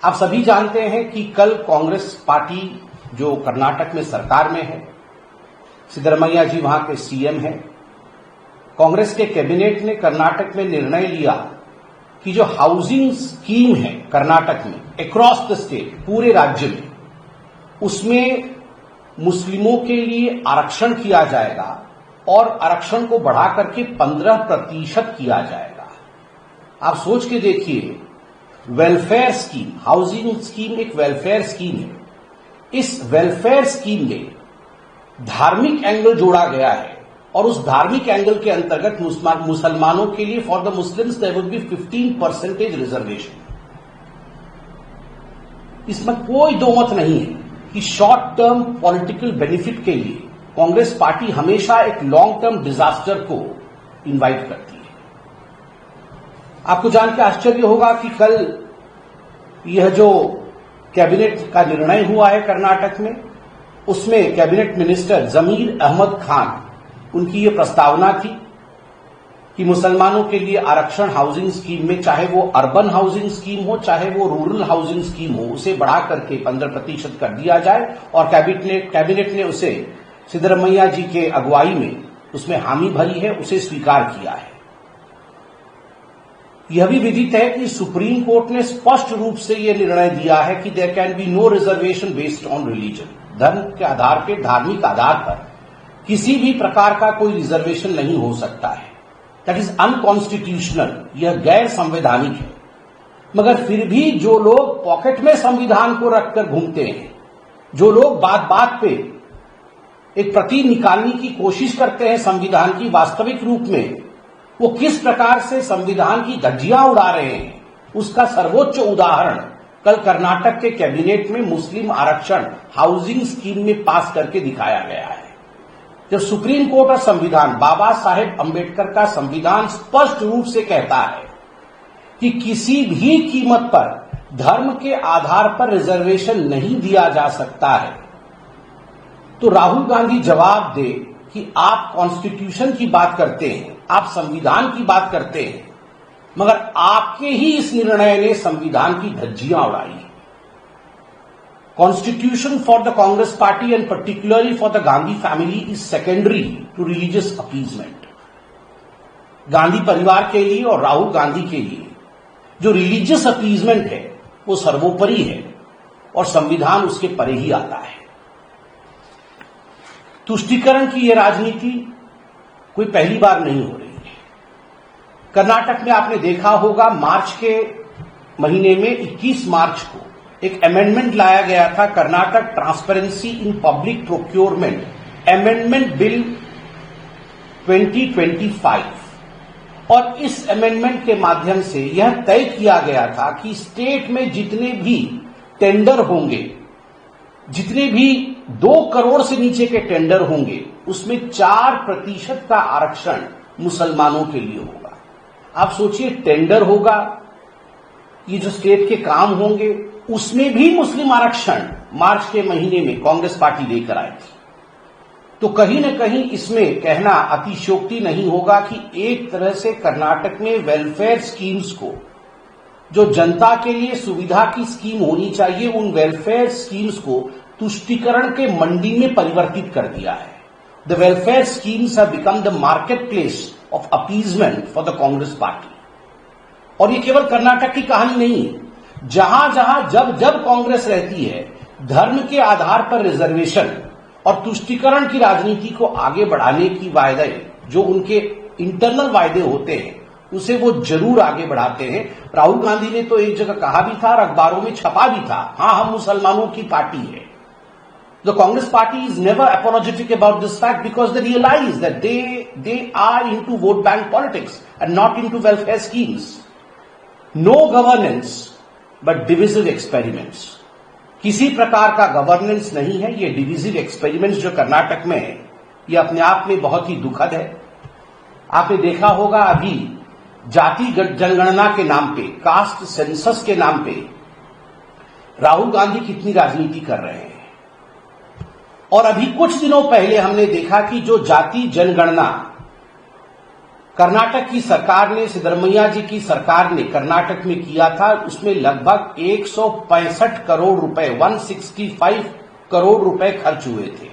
आप सभी जानते हैं कि कल कांग्रेस पार्टी जो कर्नाटक में सरकार में है, सिद्धरमैया जी वहां के सीएम हैं, कांग्रेस के कैबिनेट ने कर्नाटक में निर्णय लिया कि जो हाउसिंग स्कीम है कर्नाटक में अक्रॉस द स्टेट, पूरे राज्य में, उसमें मुस्लिमों के लिए आरक्षण किया जाएगा और आरक्षण को बढ़ा करके 15% किया जाएगा। आप सोच के देखिए, वेलफेयर स्कीम, हाउसिंग स्कीम एक वेलफेयर स्कीम है। इस वेलफेयर स्कीम में धार्मिक एंगल जोड़ा गया है और उस धार्मिक एंगल के अंतर्गत मुसलमानों के लिए for the Muslims there would be 15% reservation. इसमें कोई दो मत नहीं है कि शॉर्ट टर्म पॉलिटिकल बेनिफिट के लिए कांग्रेस पार्टी हमेशा एक लॉन्ग टर्म डिजास्टर को इनवाइट करती है। आपको जान के आश्चर्य होगा कि कल यह जो कैबिनेट का निर्णय हुआ है कर्नाटक में, उसमें कैबिनेट मिनिस्टर जमीर अहमद खान, उनकी यह प्रस्तावना थी कि मुसलमानों के लिए आरक्षण हाउसिंग स्कीम में, चाहे वो अर्बन हाउसिंग स्कीम हो चाहे वो रूरल हाउसिंग स्कीम हो, उसे बढ़ा करके 15% कर दिया जाए। और कैबिनेट ने उसे सिद्धरमैया जी के अगुवाई में उसमें हामी भरी है, उसे स्वीकार किया है। यह भी विदित है कि सुप्रीम कोर्ट ने स्पष्ट रूप से यह निर्णय दिया है कि there can be no reservation based on religion. धर्म के आधार पर, धार्मिक आधार पर किसी भी प्रकार का कोई रिजर्वेशन नहीं हो सकता है। दैट इज अनकॉन्स्टिट्यूशनल, यह गैर संवैधानिक है। मगर फिर भी जो लोग पॉकेट में संविधान को रखकर घूमते हैं, जो लोग बात बात पे एक प्रति निकालने की कोशिश करते हैं संविधान की, वास्तविक रूप में वो किस प्रकार से संविधान की धज्जियां उड़ा रहे हैं, उसका सर्वोच्च उदाहरण कल कर्नाटक के कैबिनेट में मुस्लिम आरक्षण हाउसिंग स्कीम में पास करके दिखाया गया है। जब सुप्रीम कोर्ट और संविधान, बाबा साहेब अंबेडकर का संविधान स्पष्ट रूप से कहता है कि किसी भी कीमत पर धर्म के आधार पर रिजर्वेशन नहीं दिया जा सकता है, तो राहुल गांधी जवाब दे कि आप कॉन्स्टिट्यूशन की बात करते हैं, आप संविधान की बात करते हैं, मगर आपके ही इस निर्णय ने संविधान की धज्जियां उड़ाई। Constitution for the Congress party and particularly for the Gandhi family is secondary to religious appeasement. Gandhi परिवार के लिए और राहुल गांधी के लिए जो रिलीजियस अपीजमेंट है वो सर्वोपरि है और संविधान उसके परे ही आता है। तुष्टीकरण की यह राजनीति कोई पहली बार नहीं हो रही है। कर्नाटक में आपने देखा होगा, मार्च के महीने में 21 मार्च को एक अमेंडमेंट लाया गया था, Karnataka transparency in public procurement amendment bill 2025। और इस अमेंडमेंट के माध्यम से यह तय किया गया था कि स्टेट में जितने भी टेंडर होंगे, जितने भी 2 करोड़ से नीचे के टेंडर होंगे, उसमें 4% का आरक्षण मुसलमानों के लिए होगा। आप सोचिए, टेंडर होगा, ये जो स्टेट के काम होंगे, उसमें भी मुस्लिम आरक्षण मार्च के महीने में कांग्रेस पार्टी लेकर आई थी। तो कहीं न कहीं इसमें कहना अतिशयोक्ति नहीं होगा कि एक तरह से कर्नाटक में वेलफेयर स्कीम्स को, जो जनता के लिए सुविधा की स्कीम होनी चाहिए, उन वेलफेयर स्कीम्स को तुष्टीकरण के मंडी में परिवर्तित कर दिया है। The welfare schemes have become the market place of appeasement for the Congress party. और ये केवल कर्नाटक की कहानी नहीं है। जहां जहां जब जब कांग्रेस रहती है, धर्म के आधार पर रिजर्वेशन और तुष्टीकरण की राजनीति को आगे बढ़ाने की वायदे, जो उनके इंटरनल वायदे होते हैं, उसे वो जरूर आगे बढ़ाते हैं। राहुल गांधी ने तो एक जगह कहा भी था और अखबारों में छपा भी था, हां, हम मुसलमानों की पार्टी है। The Congress party is never apologetic about this fact because they realize that they are into vote bank politics and not into welfare schemes. No governance but divisive experiments. किसी प्रकार का गवर्नेंस नहीं है, ये डिविजिव एक्सपेरिमेंट्स जो कर्नाटक में है, ये अपने आप में बहुत ही दुखद है। आपने देखा होगा, अभी जाति जनगणना के नाम पे, कास्ट सेंसस के नाम पे राहुल गांधी कितनी राजनीति कर रहे हैं। और अभी कुछ दिनों पहले हमने देखा कि जो जाति जनगणना कर्नाटक की सरकार ने, सिद्धरमैया जी की सरकार ने कर्नाटक में किया था, उसमें लगभग 165 करोड़ रुपए, 165 करोड़ रुपए खर्च हुए थे.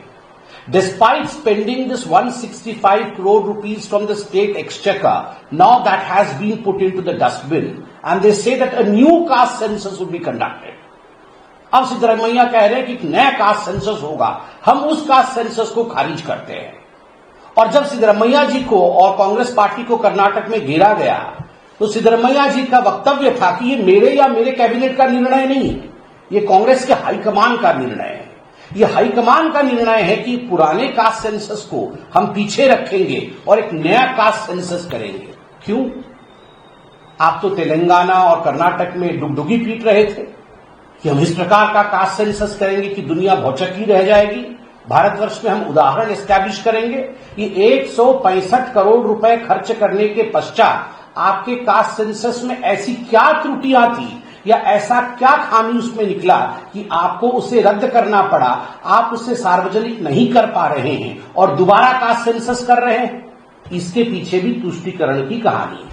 Despite spending this 165 crore rupees from the state exchequer, now that has been put into the dustbin, and they say that a new caste census will be conducted. अब सिद्धरमैया कह रहे हैं कि एक नया कास्ट सेंसस होगा, हम उस कास्ट सेंसस को खारिज करते हैं. और जब सिद्धरमैया जी को और कांग्रेस पार्टी को कर्नाटक में घेरा गया, तो सिद्धरमैया जी का वक्तव्य था कि ये मेरे या मेरे कैबिनेट का निर्णय नहीं है, ये कांग्रेस के हाईकमान का निर्णय है. ये हाईकमान का निर्णय है कि पुराने कास्ट सेंसस को हम पीछे रखेंगे और एक नया कास्ट सेंसस करेंगे. क्यों? आप तो तेलंगाना और कर्नाटक में डुगडुगी पीट रहे थे कि हम इस प्रकार का कास्ट सेंसस करेंगे कि दुनिया भौचक्की रह जाएगी, भारतवर्ष में हम उदाहरण एस्टैब्लिश करेंगे. ये 165 करोड़ रुपए खर्च करने के पश्चात आपके कास्ट सेंसस में ऐसी क्या त्रुटियां थी या ऐसा क्या खामी उसमें निकला कि आपको उसे रद्द करना पड़ा, आप उसे सार्वजनिक नहीं कर पा रहे हैं और दोबारा कास्ट सेंसस कर रहे हैं? इसके पीछे भी तुष्टीकरण की कहानी है.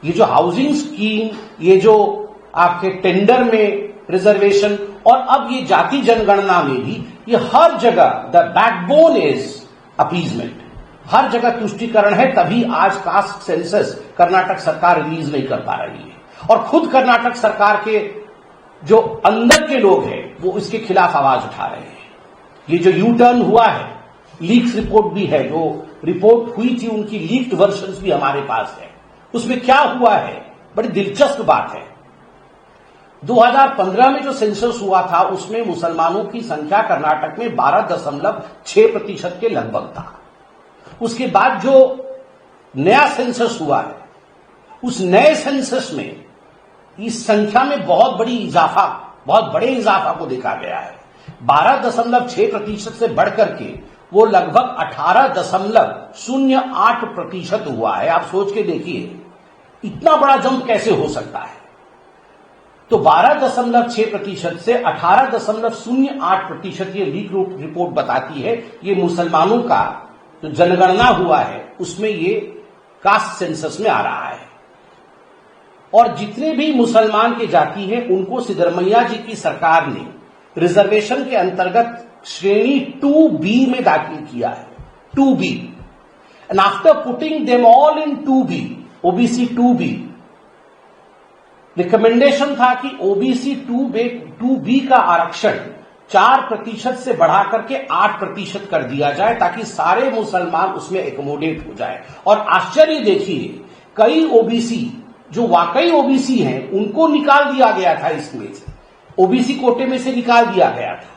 ये जो हाउसिंग स्कीम, ये जो आपके टेंडर में रिजर्वेशन और अब ये जाति जनगणना में भी, ये हर जगह द बैकबोन इज अपीजमेंट. हर जगह तुष्टीकरण है, तभी आज कास्ट सेंसस कर्नाटक सरकार रिलीज नहीं कर पा रही है. और खुद कर्नाटक सरकार के जो अंदर के लोग हैं वो इसके खिलाफ आवाज उठा रहे हैं. ये जो यू टर्न हुआ है, लीक्स रिपोर्ट भी है, जो रिपोर्ट हुई थी उनकी लीक्ड वर्जन्स भी हमारे पास है. उसमें क्या हुआ है, बड़ी दिलचस्प बात है. 2015 में जो सेंसस हुआ था उसमें मुसलमानों की संख्या कर्नाटक में 12.6% के लगभग था. उसके बाद जो नया सेंसस हुआ है, उस नए सेंसस में इस संख्या में बहुत बड़े इजाफा को देखा गया है. 12.6% से बढ़कर के वो लगभग 18.08% हुआ है. आप सोच के देखिए इतना बड़ा जंप कैसे हो सकता है. तो 12.6% से 18.08% ये लीक रिपोर्ट बताती है, ये मुसलमानों का जो जनगणना हुआ है उसमें ये कास्ट सेंसस में आ रहा है. और जितने भी मुसलमान के जाति हैं उनको सिद्धरमैया जी की सरकार ने रिजर्वेशन के अंतर्गत श्रेणी 2B में दाखिल किया है. 2B. And after putting them all in 2B, OBC 2B, recommendation था कि ओबीसी 2B का आरक्षण 4% से बढ़ाकर के 8% कर दिया जाए ताकि सारे मुसलमान उसमें एकोमोडेट हो जाए. और आश्चर्य देखिए, कई ओबीसी जो वाकई ओबीसी हैं उनको निकाल दिया गया था, इसमें से ओबीसी कोटे में से निकाल दिया गया था.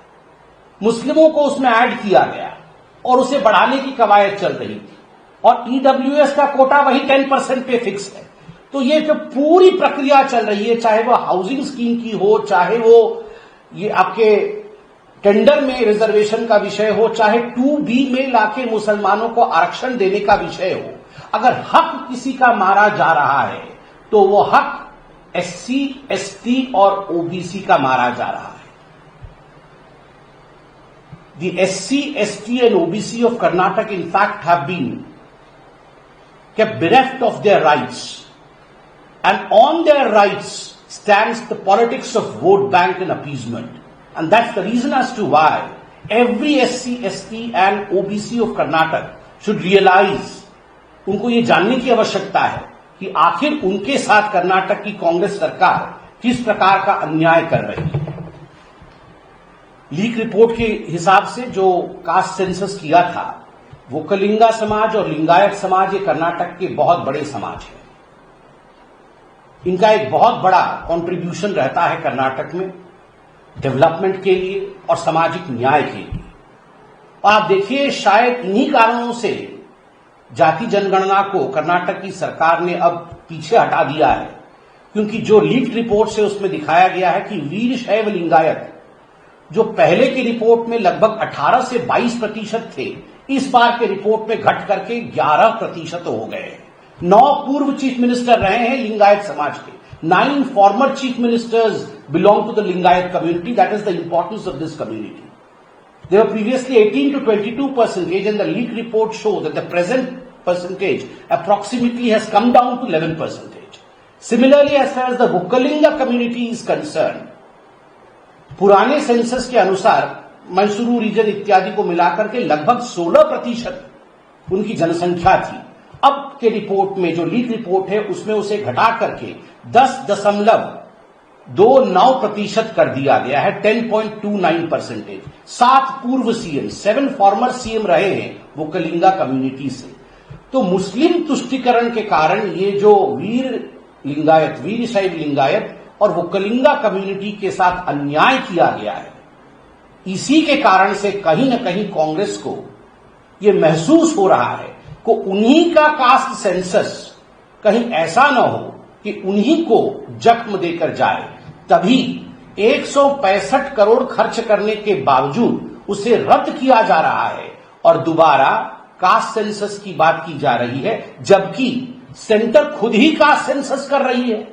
मुस्लिमों को उसमें ऐड किया गया और उसे बढ़ाने की कवायद चल रही थी. और ईडब्ल्यूएस का कोटा वही 10% पे फिक्स है. तो ये जो पूरी प्रक्रिया चल रही है, चाहे वो हाउसिंग स्कीम की हो, चाहे वो ये आपके टेंडर में रिजर्वेशन का विषय हो, चाहे 2B में लाके मुसलमानों को आरक्षण देने का विषय हो, अगर हक किसी का मारा जा रहा है तो वो हक SC, ST और OBC का मारा जा रहा है. The SC, ST and OBC of Karnataka in fact have been kept bereft of their rights, and on their rights stands the politics of vote bank and appeasement. And that's the reason as to why every SC, ST and OBC of Karnataka should realize, उनको ये जानने की आवश्यकता है कि आखिर उनके साथ कर्नाटक की कांग्रेस सरकार किस प्रकार का अन्याय कर रही है. लीक रिपोर्ट के हिसाब से जो कास्ट सेंसस किया था, वो कलिंगा समाज और लिंगायत समाज ये कर्नाटक के बहुत बड़े समाज हैं. इनका एक बहुत बड़ा कंट्रीब्यूशन रहता है कर्नाटक में डेवलपमेंट के लिए और सामाजिक न्याय के लिए. और आप देखिए, शायद इन्हीं कारणों से जाति जनगणना को कर्नाटक की सरकार ने अब पीछे हटा दिया है, क्योंकि जो लीक रिपोर्ट से उसमें दिखाया गया है कि वीर शैव लिंगायत जो पहले की रिपोर्ट में लगभग 18 से 22% थे, इस बार के रिपोर्ट में घट करके 11% हो गए. 9 पूर्व चीफ मिनिस्टर रहे हैं लिंगायत समाज के. 9 former chief ministers belong to the Lingayat community. That is the importance of this community. They were previously 18 to 22% and the leak report show that the present percentage approximately has come down to 11%. Similarly, as far as the Vukkalinga community is concerned, पुराने census के अनुसार Mysuru reason इत्यादि को मिलाकर के लगभग 16% उनकी जनसंख्या थी। अब के रिपोर्ट में जो लीड रिपोर्ट है उसमें उसे घटा करके 10.29% कर दिया गया है, 10.29%। 7 पूर्व सीएम, 7 फॉर्मर सीएम रहे हैं वुक्कलिंगा कम्युनिटी से। तो मुस्लिम तुष्टिकरण के कारण ये जो वीर शैव लिंगायत और वुक्कलिंगा कम्युनिटी के साथ अन्याय किया गया है, इसी के कारण से कहीं न कहीं कांग्रेस को यह महसूस हो रहा है कि उन्हीं का कास्ट सेंसस कहीं ऐसा न हो कि उन्हीं को जख्म देकर जाए। तभी 165 करोड़ खर्च करने के बावजूद उसे रद्द किया जा रहा है और दोबारा कास्ट सेंसस की बात की जा रही है, जबकि सेंटर खुद ही कास्ट सेंसस कर रही है।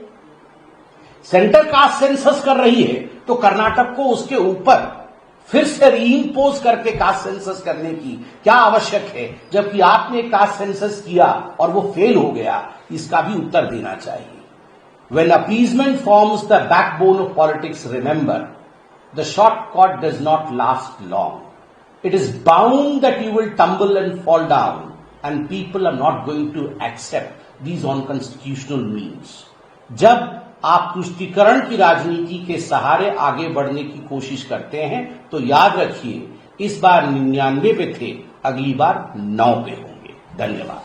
सेंटर कास्ट सेंसस कर रही है तो कर्नाटक को उसके ऊपर फिर से रीइंपोज करके कास्ट सेंसस करने की क्या आवश्यक है, जबकि आपने कास्ट सेंसस किया और वो फेल हो गया। इसका भी उत्तर देना चाहिए। When appeasement forms the backbone of politics, remember, the shortcut does not last long. It is bound that you will tumble and fall down, and people are not going to accept these unconstitutional means. जब आप तुष्टीकरण की राजनीति के सहारे आगे बढ़ने की कोशिश करते हैं तो याद रखिए, इस बार 99 पे थे, अगली बार 9 पे होंगे। धन्यवाद।